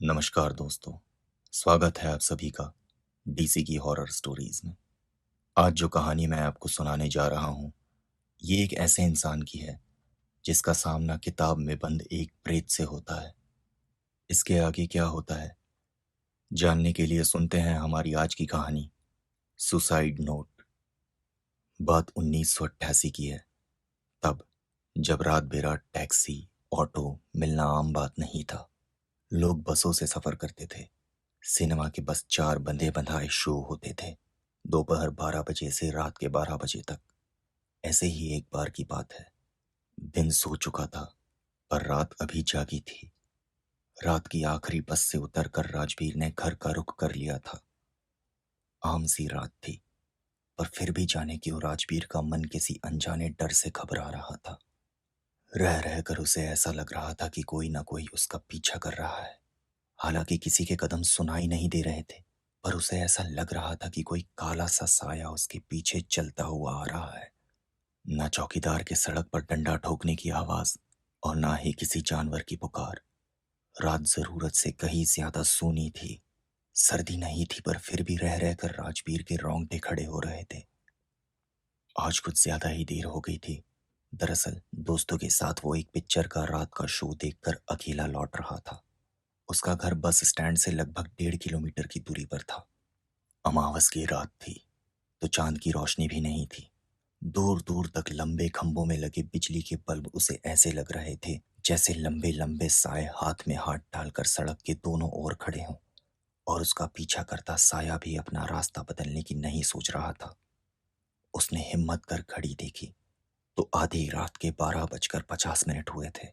नमस्कार दोस्तों। स्वागत है आप सभी का डीसी की हॉरर स्टोरीज में। आज जो कहानी मैं आपको सुनाने जा रहा हूँ, ये एक ऐसे इंसान की है जिसका सामना किताब में बंद एक प्रेत से होता है। इसके आगे क्या होता है, जानने के लिए सुनते हैं हमारी आज की कहानी, सुसाइड नोट। बात 1988 की है। तब जब रात बेरात टैक्सी, ऑटो मिलना आम बात नहीं था। लोग बसों से सफर करते थे। सिनेमा के बस 4 बंधे बंधाए शो होते थे, दोपहर 12 बजे से रात के 12 बजे तक। ऐसे ही एक बार की बात है। दिन सो चुका था, पर रात अभी जागी थी। रात की आखिरी बस से उतरकर राजवीर ने घर का रुख कर लिया था। आम सी रात थी, पर फिर भी जाने क्यों राजवीर का मन किसी अनजाने डर से घबरा रहा था। रह रहकर उसे ऐसा लग रहा था कि कोई ना कोई उसका पीछा कर रहा है। हालांकि किसी के कदम सुनाई नहीं दे रहे थे, पर उसे ऐसा लग रहा था कि कोई काला सा साया उसके पीछे चलता हुआ आ रहा है। न चौकीदार के सड़क पर डंडा ठोकने की आवाज और ना ही किसी जानवर की पुकार। रात जरूरत से कहीं ज्यादा सूनी थी। सर्दी नहीं थी, पर फिर भी रह रहकर राजवीर के रोंगटे खड़े हो रहे थे। आज कुछ ज्यादा ही देर हो गई थी। दरअसल दोस्तों के साथ वो एक पिक्चर का रात का शो देखकर अकेला लौट रहा था। उसका घर बस स्टैंड से लगभग 1.5 किलोमीटर की दूरी पर था। अमावस की रात थी, तो चांद की रोशनी भी नहीं थी। दूर दूर तक लंबे खंभों में लगे बिजली के बल्ब उसे ऐसे लग रहे थे जैसे लंबे लंबे साए हाथ में हाथ डालकर सड़क के दोनों ओर खड़े हों, और उसका पीछा करता साया भी अपना रास्ता बदलने की नहीं सोच रहा था। उसने हिम्मत कर घड़ी देखी तो आधी रात के 12:50 हुए थे।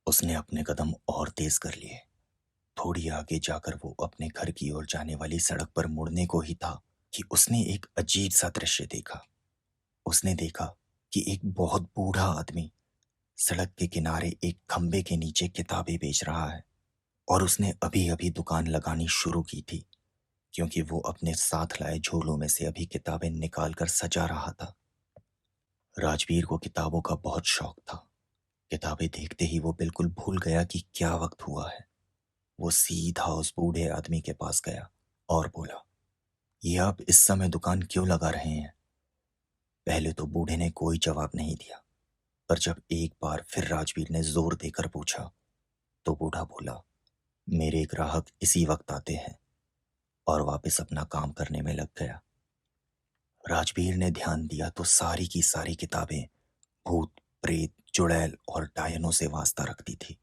उसने अपने कदम और तेज कर लिए। थोड़ी आगे जाकर वो अपने घर की ओर जाने वाली सड़क पर मुड़ने को ही था कि उसने एक अजीब सा दृश्य देखा। उसने देखा कि एक बहुत बूढ़ा आदमी सड़क के किनारे एक खंबे के नीचे किताबें बेच रहा है, और उसने अभी अभी दुकान लगानी शुरू की थी, क्योंकि वो अपने साथ लाए झोलों में से अभी किताबें निकाल कर सजा रहा था। राजवीर को किताबों का बहुत शौक था। किताबें देखते ही वो बिल्कुल भूल गया कि क्या वक्त हुआ है। वो सीधा उस बूढ़े आदमी के पास गया और बोला, ये आप इस समय दुकान क्यों लगा रहे हैं? पहले तो बूढ़े ने कोई जवाब नहीं दिया, पर जब एक बार फिर राजवीर ने जोर देकर पूछा, तो बूढ़ा बोला, मेरे ग्राहक इसी वक्त आते हैं, और वापस अपना काम करने में लग गया। राजवीर ने ध्यान दिया तो सारी की सारी किताबें भूत, प्रेत, चुड़ैल और डायनों से वास्ता रखती थी।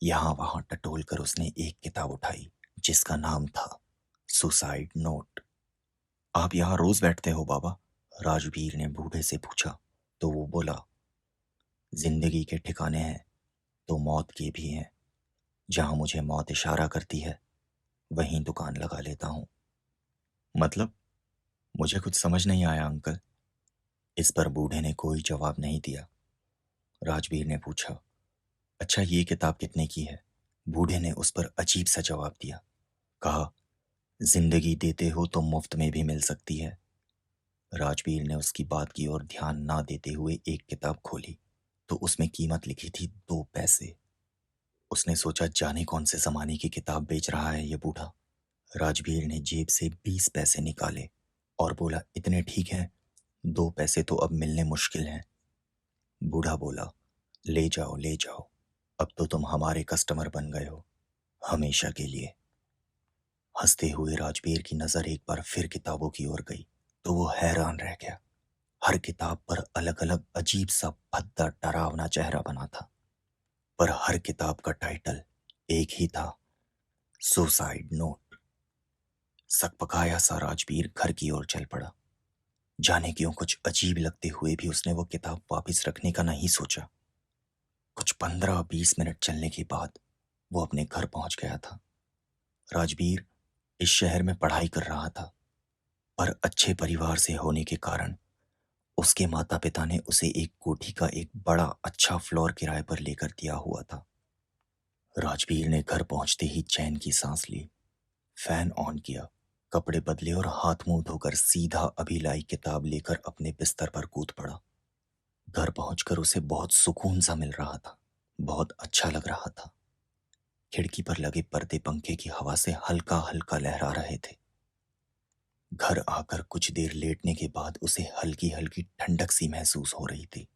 यहां वहां टटोल कर उसने एक किताब उठाई, जिसका नाम था सुसाइड नोट। आप यहाँ रोज बैठते हो बाबा? राजवीर ने बूढ़े से पूछा। तो वो बोला, जिंदगी के ठिकाने हैं तो मौत के भी हैं। जहां मुझे मौत इशारा करती है, वहीं दुकान लगा लेता हूँ। मतलब? मुझे कुछ समझ नहीं आया अंकल। इस पर बूढ़े ने कोई जवाब नहीं दिया। राजवीर ने पूछा, अच्छा ये किताब कितने की है? बूढ़े ने उस पर अजीब सा जवाब दिया। कहा, जिंदगी देते हो तो मुफ्त में भी मिल सकती है। राजवीर ने उसकी बात की ओर ध्यान ना देते हुए एक किताब खोली, तो उसमें कीमत लिखी थी 2 पैसे। उसने सोचा, जाने कौन से जमाने की किताब बेच रहा है ये बूढ़ा। राजवीर ने जेब से 20 पैसे निकाले और बोला, इतने ठीक हैं, 2 पैसे तो अब मिलने मुश्किल हैं। बूढ़ा बोला, ले जाओ ले जाओ, अब तो तुम हमारे कस्टमर बन गए हो, हमेशा के लिए। हंसते हुए राजवीर की नजर एक बार फिर किताबों की ओर गई, तो वो हैरान रह गया। हर किताब पर अलग अलग अजीब सा भद्दा डरावना चेहरा बना था, पर हर किताब का टाइटल एक ही था, सुसाइड नोट। सकपकाया सा राजवीर घर की ओर चल पड़ा। जाने क्यों कुछ अजीब लगते हुए भी उसने वो किताब वापस रखने का नहीं सोचा। कुछ 15-20 मिनट चलने के बाद वो अपने घर पहुंच गया था। राजवीर इस शहर में पढ़ाई कर रहा था, पर अच्छे परिवार से होने के कारण उसके माता पिता ने उसे एक कोठी का एक बड़ा अच्छा फ्लोर किराए पर लेकर दिया हुआ था। राजवीर ने घर पहुंचते ही चैन की सांस ली, फैन ऑन किया, कपड़े बदले और हाथ मुंह धोकर सीधा अभी लाई किताब लेकर अपने बिस्तर पर कूद पड़ा। घर पहुंचकर उसे बहुत सुकून सा मिल रहा था, बहुत अच्छा लग रहा था। खिड़की पर लगे पर्दे पंखे की हवा से हल्का हल्का लहरा रहे थे। घर आकर कुछ देर लेटने के बाद उसे हल्की हल्की ठंडक सी महसूस हो रही थी।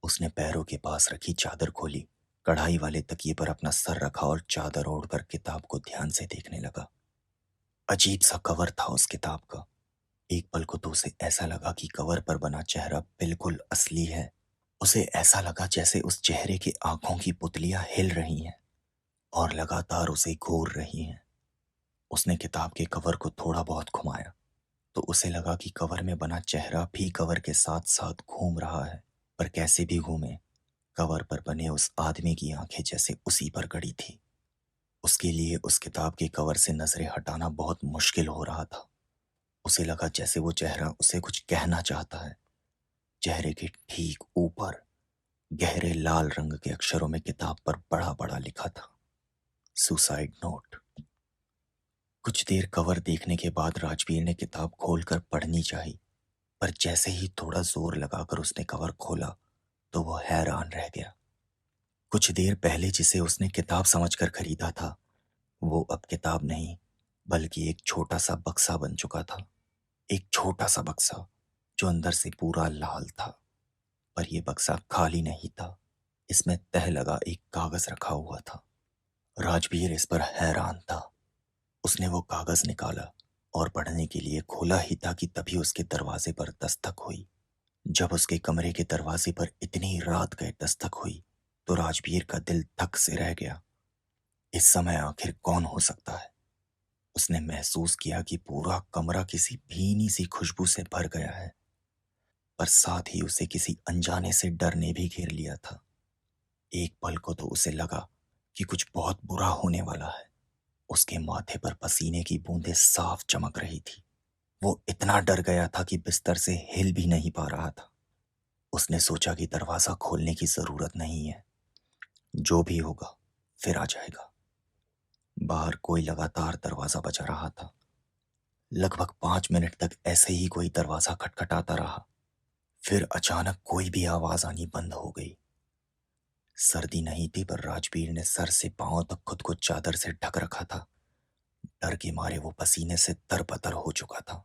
उसने पैरों के पास रखी चादर खोली, कढ़ाई वाले तकिए पर अपना सर रखा और चादर ओढ़कर किताब को ध्यान से देखने लगा। अजीब सा कवर था उस किताब का। एक पल को तो उसे ऐसा लगा कि कवर पर बना चेहरा बिल्कुल असली है। उसे ऐसा लगा जैसे उस चेहरे की आंखों की पुतलियां हिल रही हैं और लगातार उसे घूर रही हैं। उसने किताब के कवर को थोड़ा बहुत घुमाया तो उसे लगा कि कवर में बना चेहरा भी कवर के साथ साथ घूम रहा है। पर कैसे भी घूमे, कवर पर बने उस आदमी की आंखें जैसे उसी पर गड़ी थी। उसके लिए उस किताब के कवर से नजरें हटाना बहुत मुश्किल हो रहा था। उसे लगा जैसे वो चेहरा उसे कुछ कहना चाहता है। चेहरे के ठीक ऊपर गहरे लाल रंग के अक्षरों में किताब पर बड़ा बड़ा लिखा था, सुसाइड नोट। कुछ देर कवर देखने के बाद राजवीर ने किताब खोलकर पढ़नी चाही, पर जैसे ही थोड़ा जोर लगाकर उसने कवर खोला तो वो हैरान रह गया। कुछ देर पहले जिसे उसने किताब समझकर खरीदा था, वो अब किताब नहीं बल्कि एक छोटा सा बक्सा बन चुका था। एक छोटा सा बक्सा जो अंदर से पूरा लाल था। पर यह बक्सा खाली नहीं था, इसमें तह लगा एक कागज रखा हुआ था। राजवीर इस पर हैरान था। उसने वो कागज निकाला और पढ़ने के लिए खोला ही था कि तभी उसके दरवाजे पर दस्तक हुई। जब उसके कमरे के दरवाजे पर इतनी रात गए दस्तक हुई तो राजवीर का दिल धक से रह गया। इस समय आखिर कौन हो सकता है? उसने महसूस किया कि पूरा कमरा किसी भीनी सी खुशबू से भर गया है, पर साथ ही उसे किसी अनजाने से डर ने भी घेर लिया था। एक पल को तो उसे लगा कि कुछ बहुत बुरा होने वाला है। उसके माथे पर पसीने की बूंदें साफ चमक रही थी। वो इतना डर गया था कि बिस्तर से हिल भी नहीं पा रहा था। उसने सोचा कि दरवाजा खोलने की जरूरत नहीं है, जो भी होगा फिर आ जाएगा। बाहर कोई लगातार दरवाजा बजा रहा था। लगभग 5 मिनट तक ऐसे ही कोई दरवाजा खटखटाता रहा। फिर अचानक कोई भी आवाज आनी बंद हो गई। सर्दी नहीं थी पर राजवीर ने सर से पांव तक खुद को चादर से ढक रखा था। डर के मारे वो पसीने से तरबतर हो चुका था।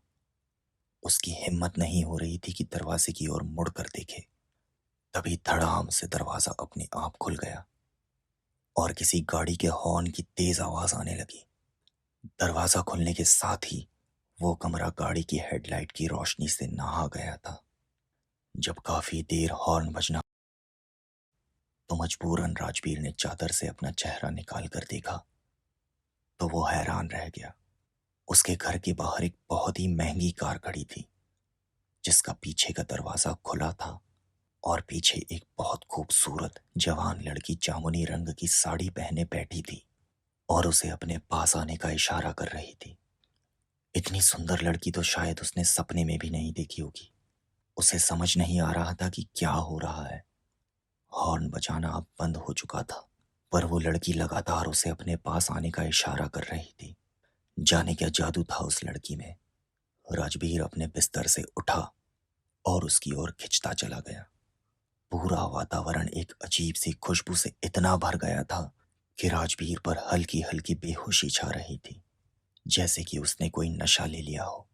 उसकी हिम्मत नहीं हो रही थी कि दरवाजे की ओर मुड़कर देखे। तभी धड़ाम से दरवाजा अपने आप खुल गया और किसी गाड़ी के हॉर्न की तेज आवाज आने लगी। दरवाजा खुलने के साथ ही वो कमरा गाड़ी की हेडलाइट की रोशनी से नहा गया था। जब काफी देर हॉर्न बजना तो मजबूरन राजवीर ने चादर से अपना चेहरा निकाल कर देखा तो वो हैरान रह गया। उसके घर के बाहर एक बहुत ही महंगी कार खड़ी थी, जिसका पीछे का दरवाजा खुला था और पीछे एक बहुत खूबसूरत जवान लड़की जामुनी रंग की साड़ी पहने बैठी थी और उसे अपने पास आने का इशारा कर रही थी। इतनी सुंदर लड़की तो शायद उसने सपने में भी नहीं देखी होगी। उसे समझ नहीं आ रहा था कि क्या हो रहा है। हॉर्न बजाना अब बंद हो चुका था, पर वो लड़की लगातार उसे अपने पास आने का इशारा कर रही थी। जाने क्या जादू था उस लड़की में। राजवीर अपने बिस्तर से उठा और उसकी ओर खिंचता चला गया। पूरा वातावरण एक अजीब सी खुशबू से इतना भर गया था कि राजवीर पर हल्की हल्की बेहोशी छा रही थी, जैसे कि उसने कोई नशा ले लिया हो।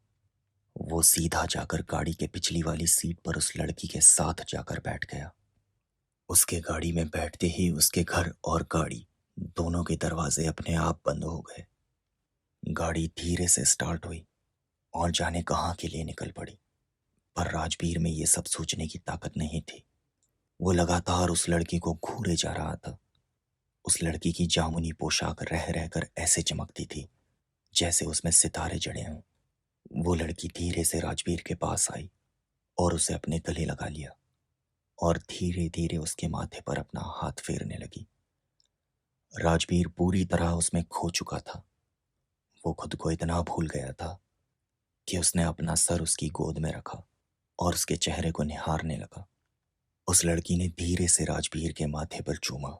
वो सीधा जाकर गाड़ी के पिछली वाली सीट पर उस लड़की के साथ जाकर बैठ गया। उसके गाड़ी में बैठते ही उसके घर और गाड़ी दोनों के दरवाजे अपने आप बंद हो गए। गाड़ी धीरे से स्टार्ट हुई और जाने कहाँ के लिए निकल पड़ी। पर राजवीर में ये सब सोचने की ताकत नहीं थी। वो लगातार उस लड़की को घूरे जा रहा था। उस लड़की की जामुनी पोशाक रह रहकर ऐसे चमकती थी जैसे उसमें सितारे जड़े हों। वो लड़की धीरे से राजवीर के पास आई और उसे अपने गले लगा लिया और धीरे धीरे उसके माथे पर अपना हाथ फेरने लगी। राजवीर पूरी तरह उसमें खो चुका था। वो खुद को इतना भूल गया था कि उसने अपना सर उसकी गोद में रखा और उसके चेहरे को निहारने लगा। उस लड़की ने धीरे से राजवीर के माथे पर चूमा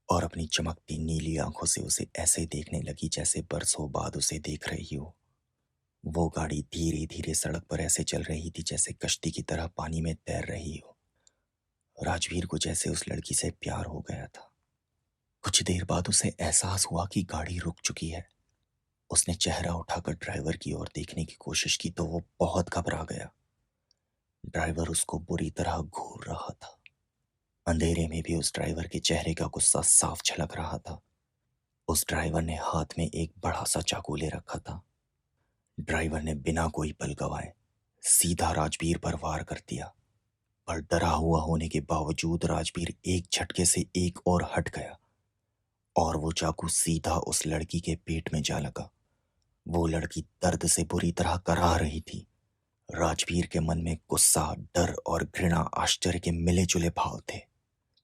और अपनी चमकती नीली आंखों से उसे ऐसे देखने लगी जैसे बरसों बाद उसे देख रही हो। वो गाड़ी धीरे धीरे सड़क पर ऐसे चल रही थी जैसे कश्ती की तरह पानी में तैर रही हो। राजवीर को जैसे उस लड़की से प्यार हो गया था। कुछ देर बाद उसे एहसास हुआ कि गाड़ी रुक चुकी है। उसने चेहरा उठाकर ड्राइवर की ओर देखने की कोशिश की तो वो बहुत घबरा गया। ड्राइवर उसको बुरी तरह घूर रहा था। अंधेरे में भी उस ड्राइवर के चेहरे का गुस्सा साफ झलक रहा था। उस ड्राइवर ने हाथ में एक बड़ा सा चाकू ले रखा था। ड्राइवर ने बिना कोई पल गवाए सीधा राजवीर पर वार कर दिया, पर डरा हुआ होने के बावजूद राजवीर एक झटके से एक और हट गया और वो चाकू सीधा उस लड़की के पेट में जा लगा। वो लड़की दर्द से बुरी तरह कराह रही थी। राजवीर के मन में गुस्सा, डर और घृणा, आश्चर्य के मिले जुले भाव थे।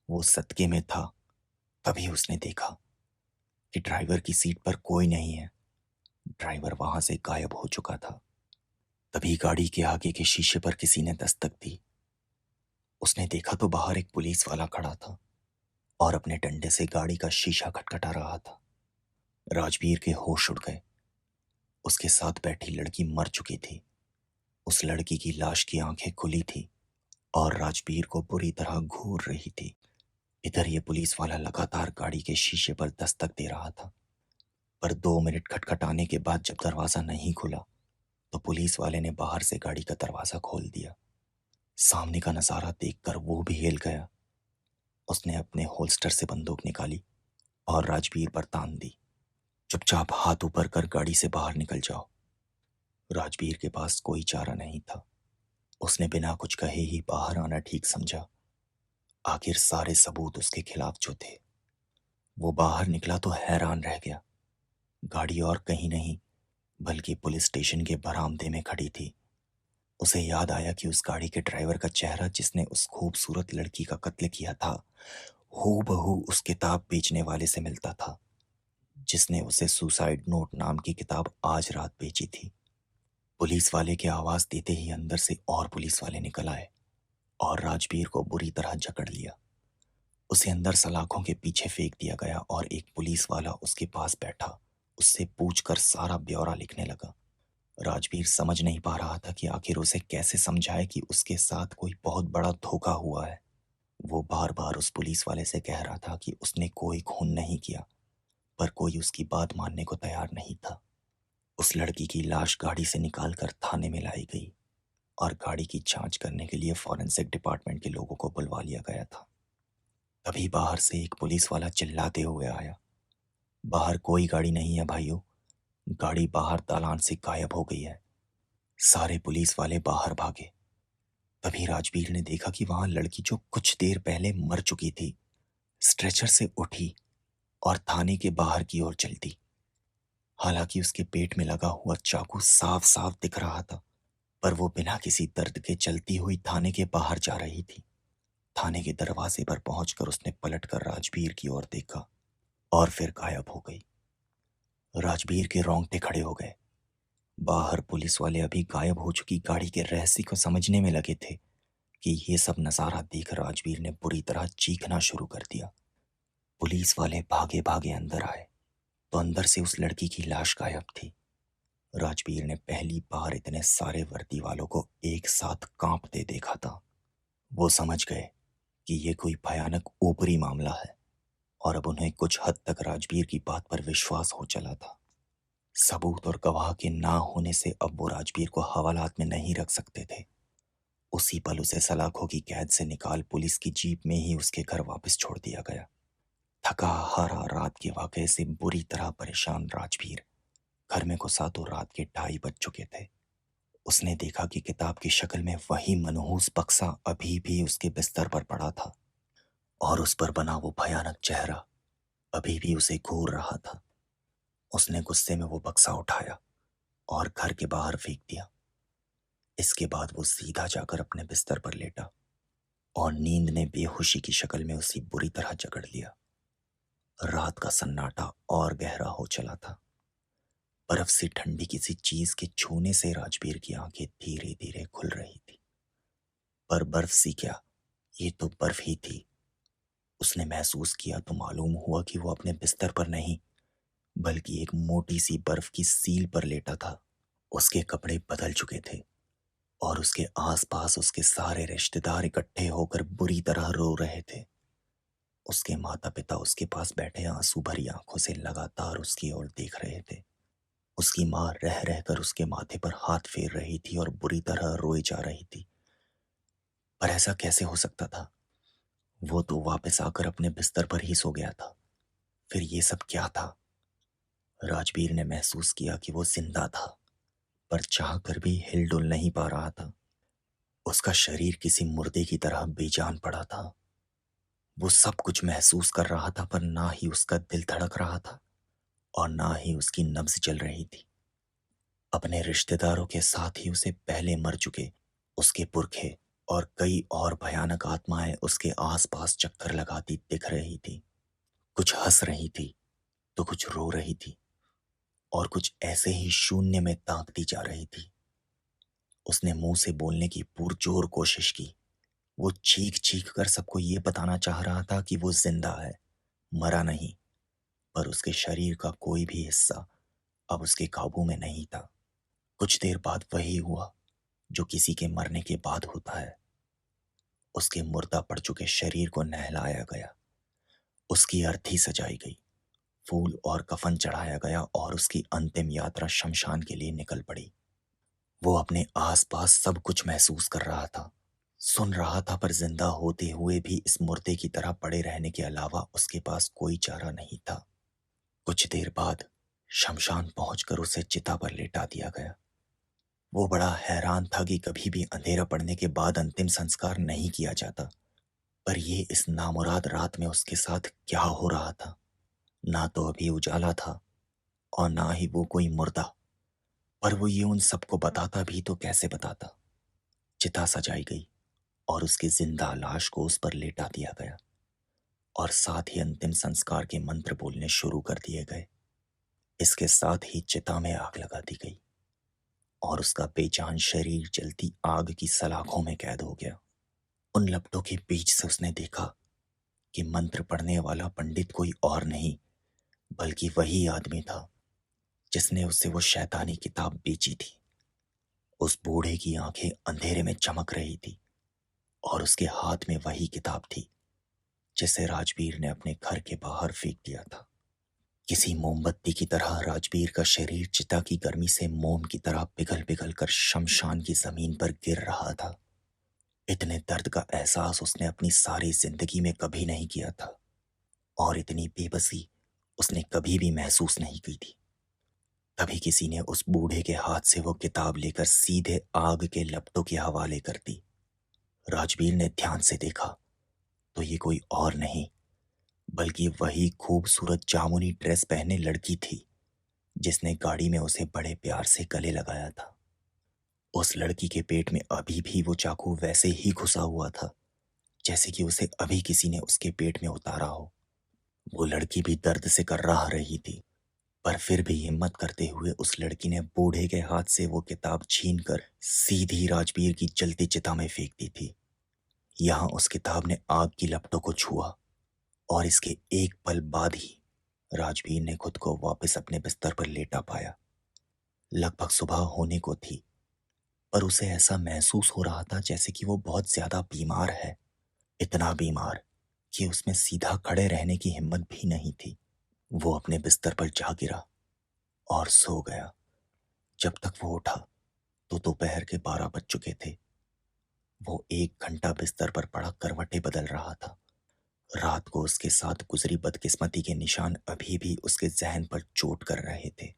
वो सदके में था। तभी उसने देखा कि ड्राइवर की सीट पर कोई नहीं है। ड्राइवर वहां से गायब हो चुका था। तभी गाड़ी के आगे के शीशे पर किसी ने दस्तक दी। उसने देखा तो बाहर एक पुलिस वाला खड़ा था और अपने डंडे से गाड़ी का शीशा खटखटा रहा था। राजवीर के होश उड़ गए। उसके साथ बैठी लड़की मर चुकी थी। उस लड़की की लाश की आंखें खुली थी और राजवीर को बुरी तरह घूर रही थी। इधर ये पुलिस वाला लगातार गाड़ी के शीशे पर दस्तक दे रहा था, पर 2 मिनट खटखटाने के बाद जब दरवाजा नहीं खुला तो पुलिस वाले ने बाहर से गाड़ी का दरवाजा खोल दिया। सामने का नजारा देखकर वो भी हिल गया। उसने अपने होल्स्टर से बंदूक निकाली और राजवीर पर तान दी। चुपचाप हाथ ऊपर कर गाड़ी से बाहर निकल जाओ। राजवीर के पास कोई चारा नहीं था। उसने बिना कुछ कहे ही बाहर आना ठीक समझा। आखिर सारे सबूत उसके खिलाफ जो थे। वो बाहर निकला तो हैरान रह गया। गाड़ी और कहीं नहीं बल्कि पुलिस स्टेशन के बरामदे में खड़ी थी। उसे याद आया कि उस गाड़ी के ड्राइवर का चेहरा जिसने उस खूबसूरत लड़की का कत्ल किया था हूबहू उस किताब बेचने वाले से मिलता था जिसने उसे सुसाइड नोट नाम की किताब आज रात बेची थी। पुलिस वाले के आवाज देते ही अंदर से और पुलिस वाले निकल आए और राजवीर को बुरी तरह जकड़ लिया। उसे अंदर सलाखों के पीछे फेंक दिया गया और एक पुलिस वाला उसके पास बैठा उससे पूछकर सारा ब्यौरा लिखने लगा। राजवीर समझ नहीं पा रहा था कि आखिर उसे कैसे समझाए कि उसके साथ कोई बहुत बड़ा धोखा हुआ है। वो बार बार उस पुलिस वाले से कह रहा था कि उसने कोई खून नहीं किया, पर कोई उसकी बात मानने को तैयार नहीं था। उस लड़की की लाश गाड़ी से निकालकर थाने में लाई गई और गाड़ी की जांच करने के लिए फॉरेंसिक डिपार्टमेंट के लोगों को बुलवा लिया गया था। तभी बाहर से एक पुलिस वाला चिल्लाते हुए आया, बाहर कोई गाड़ी नहीं है भाइयों, गाड़ी बाहर दालान से गायब हो गई है। सारे पुलिस वाले बाहर भागे। तभी राजवीर ने देखा कि वहां लड़की जो कुछ देर पहले मर चुकी थी स्ट्रेचर से उठी और थाने के बाहर की ओर चल दी। हालांकि उसके पेट में लगा हुआ चाकू साफ साफ दिख रहा था, पर वो बिना किसी दर्द के चलती हुई थाने के बाहर जा रही थी। थाने के दरवाजे पर पहुंचकर उसने पलटकर राजवीर की ओर देखा और फिर गायब हो गई। राजवीर के रोंगटे खड़े हो गए। बाहर पुलिस वाले अभी गायब हो चुकी गाड़ी के रहस्य को समझने में लगे थे कि ये सब नजारा देख राजवीर ने बुरी तरह चीखना शुरू कर दिया। पुलिस वाले भागे भागे अंदर आए तो अंदर से उस लड़की की लाश गायब थी। राजवीर ने पहली बार इतने सारे वर्दी वालों को एक साथ कांपते देखा था। वो समझ गए कि ये कोई भयानक ऊपरी मामला है और अब उन्हें कुछ हद तक राजवीर की बात पर विश्वास हो चला था। सबूत और गवाह के ना होने से अब वो राजवीर को हवालात में नहीं रख सकते थे। उसी पल उसे सलाखों की कैद से निकाल पुलिस की जीप में ही उसके घर वापस छोड़ दिया गया। थका हारा रात के वाकये से बुरी तरह परेशान राजवीर घर में घुसा तो रात के 2:30 बज चुके थे। उसने देखा कि किताब की शक्ल में वही मनहूस बक्सा अभी भी उसके बिस्तर पर पड़ा था और उस पर बना वो भयानक चेहरा अभी भी उसे घूर रहा था। उसने गुस्से में वो बक्सा उठाया और घर के बाहर फेंक दिया। इसके बाद वो सीधा जाकर अपने बिस्तर पर लेटा और नींद ने बेहोशी की शक्ल में उसे बुरी तरह जकड़ लिया। रात का सन्नाटा और गहरा हो चला था। बर्फ से ठंडी किसी चीज के छूने से राजवीर की आंखें धीरे धीरे खुल रही थी, पर बर्फ सी क्या, ये तो बर्फ ही थी। उसने महसूस किया तो मालूम हुआ कि वो अपने बिस्तर पर नहीं बल्कि एक मोटी सी बर्फ की सील पर लेटा था। उसके कपड़े बदल चुके थे और उसके आसपास उसके सारे रिश्तेदार इकट्ठे होकर बुरी तरह रो रहे थे। उसके माता-पिता उसके पास बैठे आँसू भरी आँखों से लगातार उसकी ओर देख रहे थे। उसकी माँ रह-रह कर उसके माथे पर हाथ फेर रही थी और बुरी तरह रोए जा रही थी। पर ऐसा कैसे हो सकता था? वो तो वापस आकर अपने बिस्तर पर ही सो गया था। फिर ये सब क्या था? राजवीर ने महसूस किया कि वो जिंदा था, पर चाहकर भी हिल-डुल नहीं पा रहा था। उसका शरीर किसी मुर्दे की तरह बेजान पड़ा था। वो सब कुछ महसूस कर रहा था, पर ना ही उसका दिल धड़क रहा था और ना ही उसकी नब्ज चल रही थी। अपने रिश्तेदारों के साथ ही उसे पहले मर चुके उसके पुरखे और कई और भयानक आत्माएं उसके आसपास चक्कर लगाती दिख रही थी। कुछ हंस रही थी तो कुछ रो रही थी और कुछ ऐसे ही शून्य में ताकती जा रही थी। उसने मुंह से बोलने की पुरजोर कोशिश की। वो चीख चीख कर सबको ये बताना चाह रहा था कि वो जिंदा है, मरा नहीं। पर उसके शरीर का कोई भी हिस्सा अब उसके काबू में नहीं था। कुछ देर बाद वही हुआ जो किसी के मरने के बाद होता है। उसके मुर्दा पड़ चुके शरीर को नहलाया गया, उसकी अर्थी सजाई गई, फूल और कफन चढ़ाया गया और उसकी अंतिम यात्रा शमशान के लिए निकल पड़ी। वो अपने आसपास सब कुछ महसूस कर रहा था, सुन रहा था, पर जिंदा होते हुए भी इस मुर्दे की तरह पड़े रहने के अलावा उसके पास कोई चारा नहीं था। कुछ देर बाद शमशान पहुंचकर उसे चिता पर लेटा दिया गया। वो बड़ा हैरान था कि कभी भी अंधेरा पड़ने के बाद अंतिम संस्कार नहीं किया जाता, पर ये इस नामुराद रात में उसके साथ क्या हो रहा था? ना तो अभी उजाला था और ना ही वो कोई मुर्दा। पर वो ये उन सबको बताता भी तो कैसे बताता? चिता सजाई गई और उसकी जिंदा लाश को उस पर लेटा दिया गया और साथ ही अंतिम संस्कार के मंत्र बोलने शुरू कर दिए गए। इसके साथ ही चिता में आग लगा दी गई और उसका बेजान शरीर जलती आग की सलाखों में कैद हो गया। उन लपटों के बीच से उसने देखा कि मंत्र पढ़ने वाला पंडित कोई और नहीं, बल्कि वही आदमी था जिसने उससे वो शैतानी किताब बेची थी। उस बूढ़े की आंखें अंधेरे में चमक रही थी और उसके हाथ में वही किताब थी जिसे राजवीर ने अपने घर के बाहर फेंक दिया था। किसी मोमबत्ती की तरह राजवीर का शरीर चिता की गर्मी से मोम की तरह पिघल पिघल कर शमशान की जमीन पर गिर रहा था। इतने दर्द का एहसास उसने अपनी सारी जिंदगी में कभी नहीं किया था और इतनी बेबसी उसने कभी भी महसूस नहीं की थी। तभी किसी ने उस बूढ़े के हाथ से वो किताब लेकर सीधे आग के लपटों के हवाले कर दी। राजवीर ने ध्यान से देखा तो ये कोई और नहीं, बल्कि वही खूबसूरत जामुनी ड्रेस पहने लड़की थी जिसने गाड़ी में उसे बड़े प्यार से गले लगाया था। उस लड़की के पेट में अभी भी वो चाकू वैसे ही घुसा हुआ था जैसे कि उसे अभी किसी ने उसके पेट में उतारा हो। वो लड़की भी दर्द से कर्राह रही थी, पर फिर भी हिम्मत करते हुए उस लड़की ने बूढ़े के हाथ से वो किताब छीनकर सीधी राजवीर की जलती चिता में फेंक दी थी। यहाँ उस किताब ने आग की लपटों को छुआ और इसके एक पल बाद ही राजवीर ने खुद को वापस अपने बिस्तर पर लेटा पाया। लगभग सुबह होने को थी, पर उसे ऐसा महसूस हो रहा था जैसे कि वो बहुत ज्यादा बीमार है। इतना बीमार कि उसमें सीधा खड़े रहने की हिम्मत भी नहीं थी। वो अपने बिस्तर पर जा गिरा और सो गया। जब तक वो उठा तो दोपहर के 12 बज चुके थे। वो 1 घंटा बिस्तर पर पड़ा करवटें बदल रहा था। रात को उसके साथ गुजरी बदकिस्मती के निशान अभी भी उसके जहन पर चोट कर रहे थे।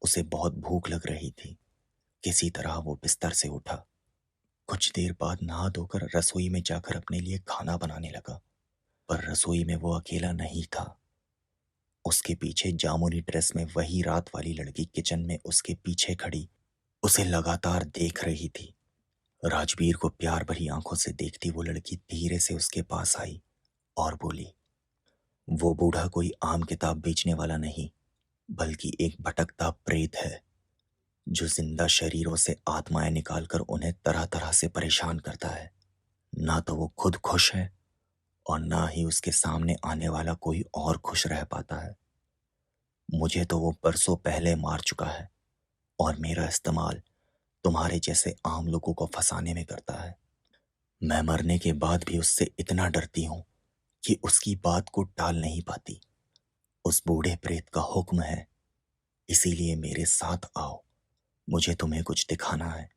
उसे बहुत भूख लग रही थी। किसी तरह वो बिस्तर से उठा। कुछ देर बाद नहा धोकर रसोई में जाकर अपने लिए खाना बनाने लगा, पर रसोई में वो अकेला नहीं था। उसके पीछे जामुनी ड्रेस में वही रात वाली लड़की किचन में उसके पीछे खड़ी उसे लगातार देख रही थी। राजवीर को प्यार भरी आंखों से देखती वो लड़की धीरे से उसके पास आई और बोली, वो बूढ़ा कोई आम किताब बेचने वाला नहीं, बल्कि एक भटकता प्रेत है जो जिंदा शरीरों से आत्माएं निकालकर उन्हें तरह तरह से परेशान करता है। ना तो वो खुद खुश है और ना ही उसके सामने आने वाला कोई और खुश रह पाता है। मुझे तो वो बरसों पहले मार चुका है और मेरा इस्तेमाल तुम्हारे जैसे आम लोगों को फंसाने में करता है। मैं मरने के बाद भी उससे इतना डरती हूँ कि उसकी बात को टाल नहीं पाती। उस बूढ़े प्रेत का हुक्म है, इसीलिए मेरे साथ आओ, मुझे तुम्हें कुछ दिखाना है।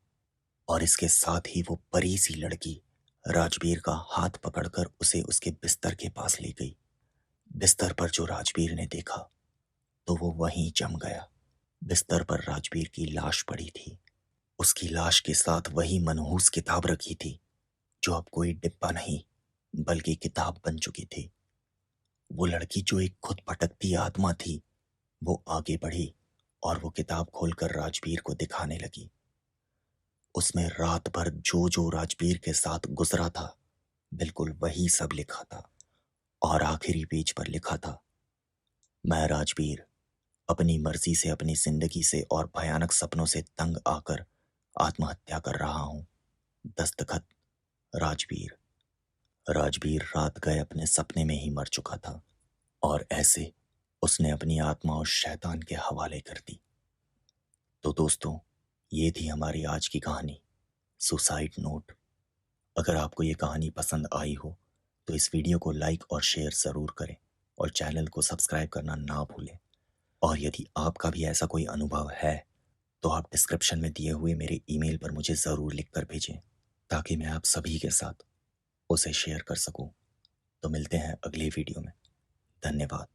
और इसके साथ ही वो परी सी लड़की राजवीर का हाथ पकड़कर उसे उसके बिस्तर के पास ले गई। बिस्तर पर जो राजवीर ने देखा तो वो वहीं जम गया। बिस्तर पर राजवीर की लाश पड़ी थी। उसकी लाश के साथ वही मनहूस किताब रखी थी, जो अब कोई डिब्बा नहीं बल्कि किताब बन चुकी थी। वो लड़की जो एक खुद भटकती आत्मा थी, वो आगे बढ़ी और वो किताब खोलकर राजवीर को दिखाने लगी। उसमें रात भर जो जो राजवीर के साथ गुजरा था, बिल्कुल वही सब लिखा था। और आखिरी पेज पर लिखा था, मैं राजवीर अपनी मर्जी से अपनी जिंदगी से और भयानक सपनों से तंग आकर आत्महत्या कर रहा हूं। दस्तखत राजवीर। राजवीर रात गए अपने सपने में ही मर चुका था और ऐसे उसने अपनी आत्मा उस शैतान के हवाले कर दी। तो दोस्तों, ये थी हमारी आज की कहानी, सुसाइड नोट। अगर आपको ये कहानी पसंद आई हो तो इस वीडियो को लाइक और शेयर ज़रूर करें और चैनल को सब्सक्राइब करना ना भूलें। और यदि आपका भी ऐसा कोई अनुभव है तो आप डिस्क्रिप्शन में दिए हुए मेरे ईमेल पर मुझे ज़रूर लिख कर भेजें, ताकि मैं आप सभी के साथ उसे शेयर कर सकूं। तो मिलते हैं अगले वीडियो में। धन्यवाद।